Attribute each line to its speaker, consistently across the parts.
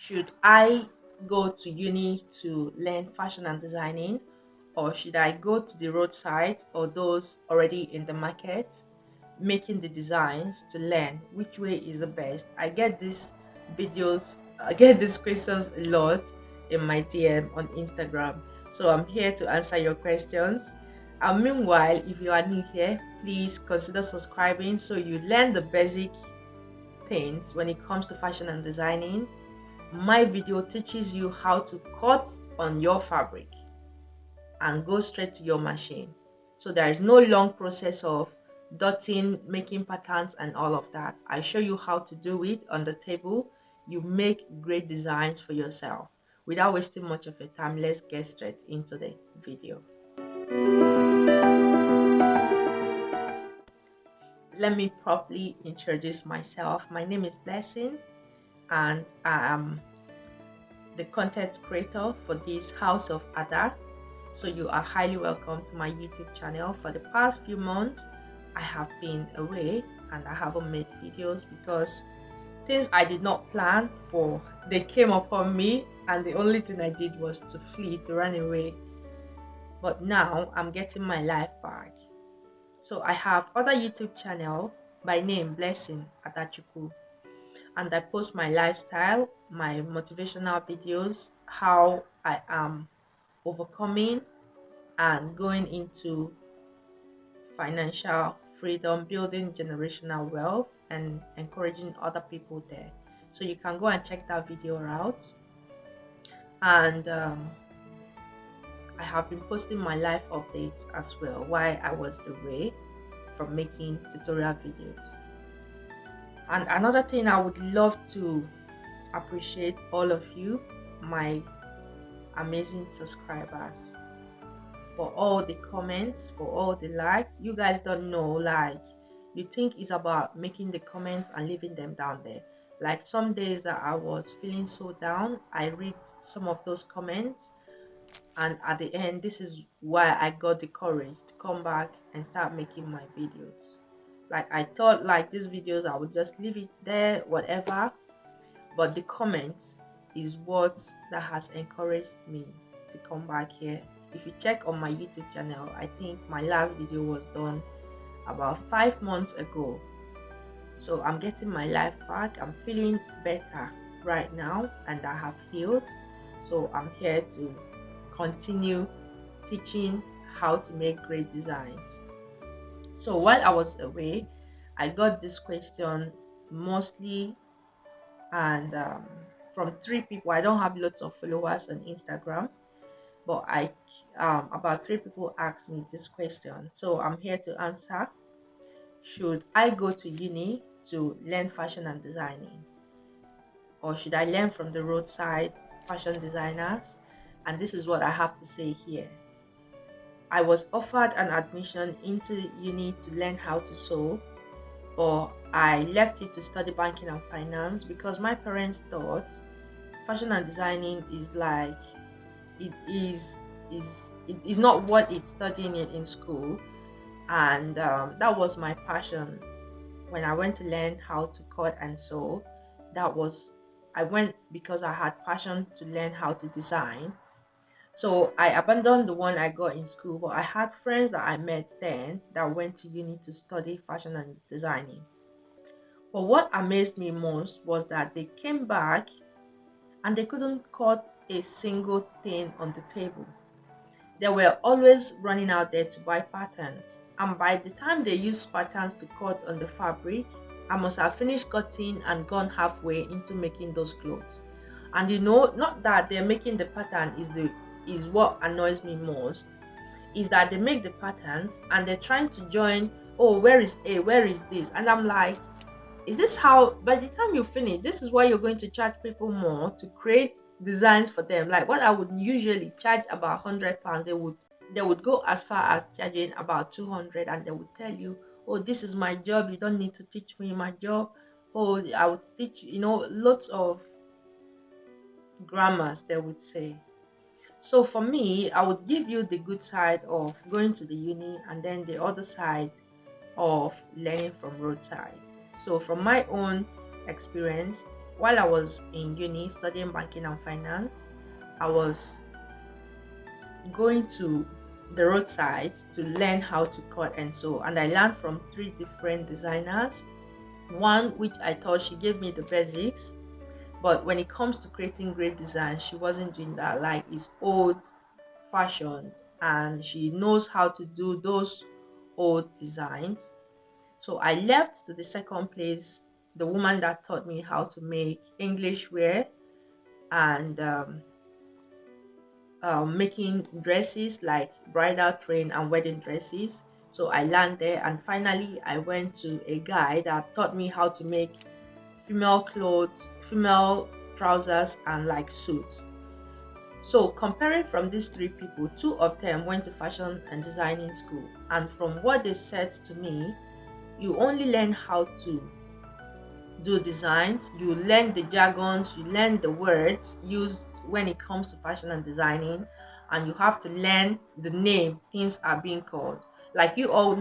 Speaker 1: Should I go to uni to learn fashion and designing, or should I go to the roadside or those already in the market making the designs to learn which way is the best? I get these questions a lot in my DM on Instagram. So I'm here to answer your questions. And meanwhile, if you are new here, please consider subscribing so you learn the basic things when it comes to fashion and designing. My video teaches you how to cut on your fabric and go straight to your machine. So there is no long process of dotting, making patterns and all of that. I show you how to do it on the table. You make great designs for yourself. Without wasting much of your time, let's get straight into the video. Let me properly introduce myself. My name is Blessing and I am the content creator for this House of Ada. So you are highly welcome to my YouTube channel. For the past few months, I have been away and I haven't made videos because things I did not plan for, they came upon me, and the only thing I did was to flee, to run away. But now I'm getting my life back. So I have other YouTube channel by name Blessing Adachuku, and I post my lifestyle, my motivational videos, how I am overcoming and going into financial freedom, building generational wealth, and encouraging other people there. So you can go and check that video out. And I have been posting my life updates as well while I was away from making tutorial videos. And another thing, I would love to appreciate all of you, my amazing subscribers, for all the comments, for all the likes. You guys don't know, like, you think it's about making the comments and leaving them down there. Like some days that I was feeling so down, I read some of those comments, and at the end, this is why I got the courage to come back and start making my videos. Like, I thought like these videos I would just leave it there, whatever, but the comments is what that has encouraged me to come back here. If you check on my YouTube channel, I think my last video was done about 5 months ago. So I'm getting my life back. I'm feeling better right now and I have healed. So I'm here to continue teaching how to make great designs. So while I was away, I got this question mostly, and from 3 people. I don't have lots of followers on Instagram, but I about 3 people asked me this question, so I'm here to answer. Should I go to uni to learn fashion and designing, or should I learn from the roadside fashion designers? And this is what I have to say here. I was offered an admission into uni to learn how to sew, but I left it to study banking and finance because my parents thought fashion and designing is like, it is not what it's studying it in school. And that was my passion. When I went to learn how to cut and sew, that was, I went because I had passion to learn how to design. So I abandoned the one I got in school, but I had friends that I met then that went to uni to study fashion and designing. But what amazed me most was that they came back and they couldn't cut a single thing on the table. They were always running out there to buy patterns, and by the time they used patterns to cut on the fabric, I must have finished cutting and gone halfway into making those clothes. And not that they're making the pattern is what annoys me most, is that they make the patterns and they're trying to join, oh, where is A, where is this? And I'm like, is this how, by the time you finish, this is why you're going to charge people more to create designs for them? Like what I would usually charge about £100, they would go as far as charging about 200, and they would tell you, oh, this is my job, you don't need to teach me my job. Oh, I would teach you, lots of grammars they would say. So for me, I would give you the good side of going to the uni and then the other side of learning from roadsides. So from my own experience, while I was in uni studying banking and finance, I was going to the roadsides to learn how to cut and sew, and I learned from three different designers. One which I thought she gave me the basics, but when it comes to creating great design, she wasn't doing that. Like, it's old fashioned and she knows how to do those old designs. So I left to the second place, the woman that taught me how to make English wear and making dresses like bridal train and wedding dresses. So I learned there, and finally I went to a guy that taught me how to make female clothes, female trousers, and like suits. So comparing from these three people, two of them went to fashion and designing school, and from what they said to me, you only learn how to do designs, you learn the jargons, you learn the words used when it comes to fashion and designing, and you have to learn the name things are being called. Like, you all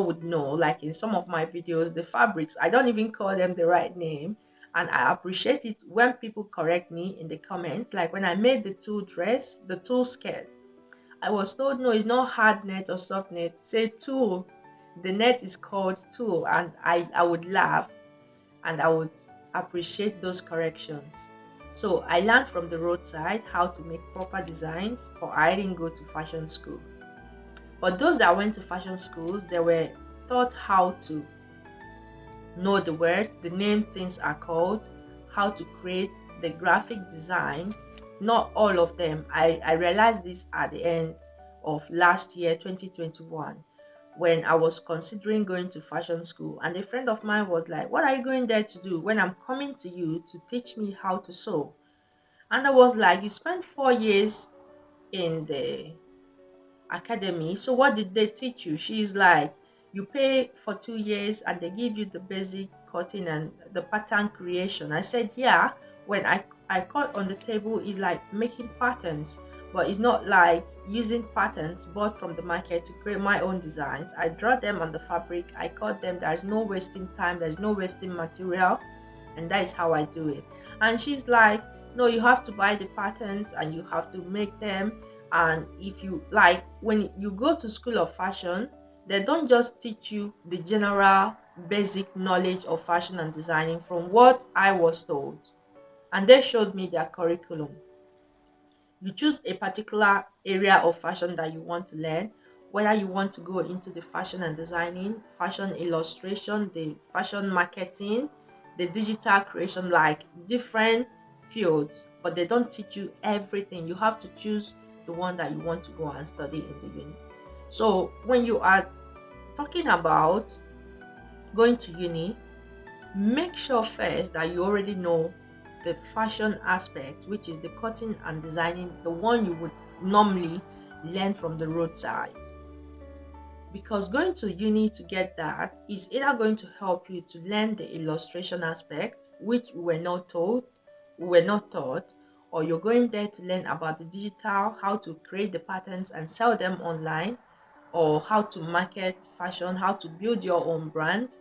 Speaker 1: would know, like in some of my videos, the fabrics, I don't even call them the right name. And I appreciate it when people correct me in the comments. Like when I made the tulle dress, the tulle skirt, I was told, no, it's not hard net or soft net, say tulle. The net is called tulle, and I would laugh and I would appreciate those corrections. So I learned from the roadside how to make proper designs, or I didn't go to fashion school. But those that went to fashion schools, they were taught how to know the words, the name things are called, how to create the graphic designs. Not all of them. I realized this at the end of last year, 2021, when I was considering going to fashion school. And a friend of mine was like, what are you going there to do when I'm coming to you to teach me how to sew? And I was like, you spent 4 years in the academy, so what did they teach you? She's like, you pay for 2 years and they give you the basic cutting and the pattern creation. I said, yeah. When I cut on the table is like making patterns, but it's not like using patterns bought from the market to create my own designs. I draw them on the fabric, I cut them, there's no wasting time, there's no wasting material, and that is how I do it. And she's like, no, you have to buy the patterns and you have to make them. And if you like, when you go to school of fashion, they don't just teach you the general basic knowledge of fashion and designing, from what I was told. And they showed me their curriculum. You choose a particular area of fashion that you want to learn, whether you want to go into the fashion and designing, fashion illustration, the fashion marketing, the digital creation, like different fields, but they don't teach you everything. You have to choose the one that you want to go and study in the uni. So when you are talking about going to uni, make sure first that you already know the fashion aspect, which is the cutting and designing, the one you would normally learn from the roadside. Because going to uni to get that is either going to help you to learn the illustration aspect, which we were not taught, or you're going there to learn about the digital, how to create the patterns and sell them online, or how to market fashion, how to build your own brand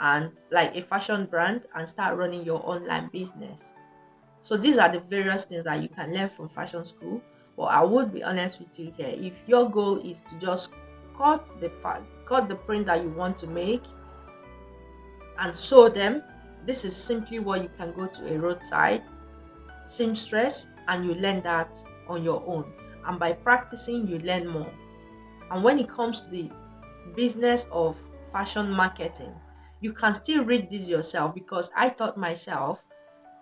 Speaker 1: and like a fashion brand and start running your online business. So these are the various things that you can learn from fashion school. But I would be honest with you here, if your goal is to just cut the print that you want to make and sew them, this is simply what you can go to a roadside seamstress and you learn that on your own. And by practicing, you learn more. And when it comes to the business of fashion marketing, you can still read this yourself, because I taught myself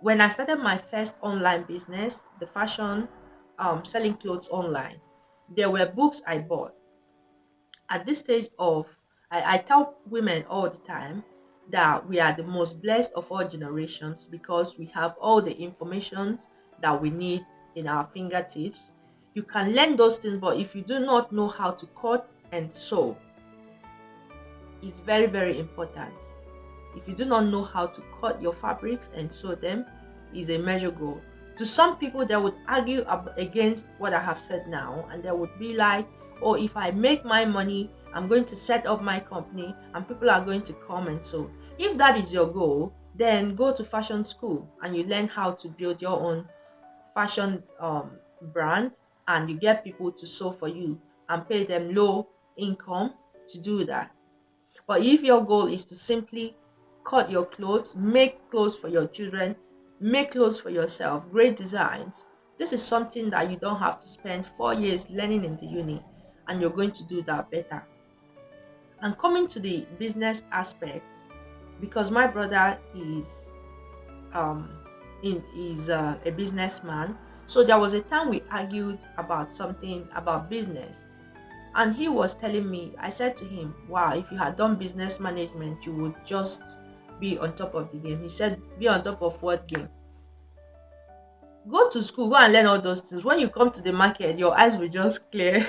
Speaker 1: when I started my first online business, the fashion, selling clothes online. There were books I bought. At this stage of, I tell women all the time that we are the most blessed of all generations, because we have all the informations that we need in our fingertips. You can learn those things, but if you do not know how to cut and sew, it's very, very important. If you do not know how to cut your fabrics and sew them, is a major goal. To some people, they would argue against what I have said now, and they would be like, oh, if I make my money, I'm going to set up my company and people are going to come and sew. If that is your goal, Then go to fashion school and you learn how to build your own fashion brand, and you get people to sew for you and pay them low income to do that. But if your goal is to simply cut your clothes, make clothes for your children, make clothes for yourself, great designs, this is something that you don't have to spend 4 years learning in the uni, and you're going to do that better. And coming to the business aspect, because my brother is um a businessman, so there was a time we argued about something about business, and he was telling me, I said to him, wow, if you had done business management, you would just be on top of the game. He said, be on top of what game? Go to school, go and learn all those things. When you come to the market, your eyes will just clear.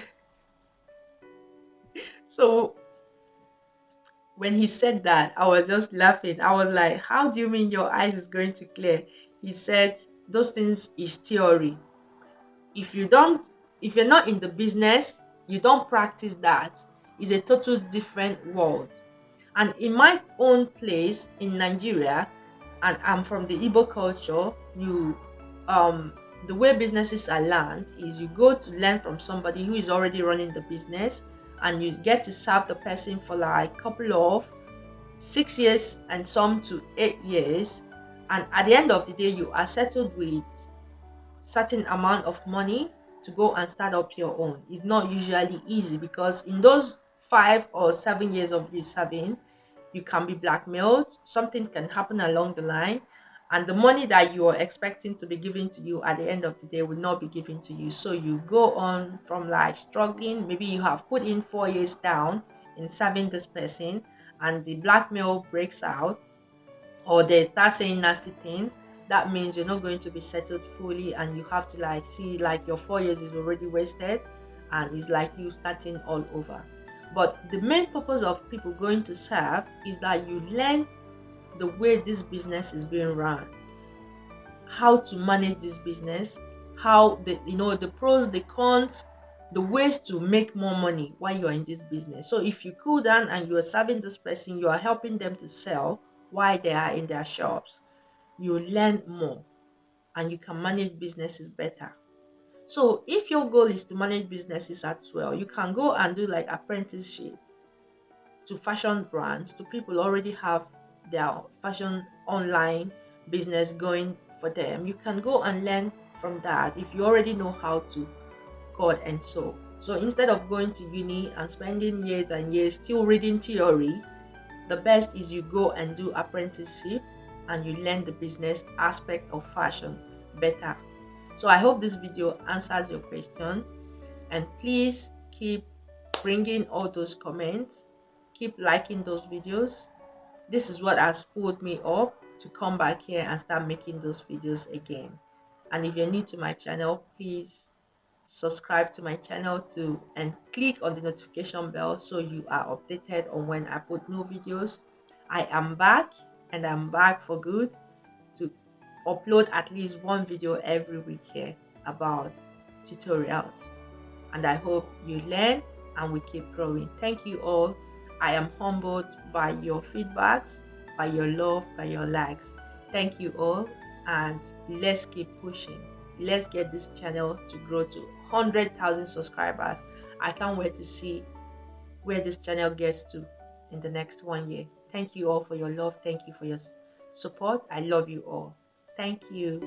Speaker 1: So when he said that, I was just laughing. I was like, how do you mean your eyes is going to clear? He said, those things is theory. If you don't, if you're not in the business, you don't practice that, it's a total different world. And in my own place in Nigeria, and I'm from the Igbo culture, you the way businesses are learned is you go to learn from somebody who is already running the business, and you get to serve the person for like a couple of 6 years and some to 8 years, and at the end of the day you are settled with certain amount of money to go and start up your own. It's not usually easy, because in those 5 or 7 years of you serving, you can be blackmailed, something can happen along the line, and the money that you are expecting to be given to you at the end of the day will not be given to you. So you go on from like struggling. Maybe you have put in 4 years down in serving this person, and the blackmail breaks out, or they start saying nasty things. That means you're not going to be settled fully, and you have to like see like your 4 years is already wasted, and it's like you starting all over. But the main purpose of people going to serve is that you learn the way this business is being run, how to manage this business, how the pros, the cons, the ways to make more money while you're in this business. So if you cool down and you are serving this person, you are helping them to sell while they are in their shops, you learn more and you can manage businesses better. So if your goal is to manage businesses as well, you can go and do like apprenticeship to fashion brands, to people already have their fashion online business going for them. You can go and learn from that if you already know how to cut and sew. So instead of going to uni and spending years and years still reading theory, the best is you go and do apprenticeship and you learn the business aspect of fashion better. So I hope this video answers your question, and please keep bringing all those comments, keep liking those videos. This is what has pulled me up to come back here and start making those videos again. And if you're new to my channel, please subscribe to my channel too, and click on the notification bell so you are updated on when I put new videos. I am back, and I'm back for good, to upload at least one video every week here about tutorials, and I hope you learn and we keep growing. Thank you all. I am humbled by your feedbacks, by your love, by your likes. Thank you all, and let's keep pushing. Let's get this channel to grow to 100,000 subscribers. I can't wait to see where this channel gets to in the next 1 year. Thank you all for your love. Thank you for your support. I love you all. Thank you.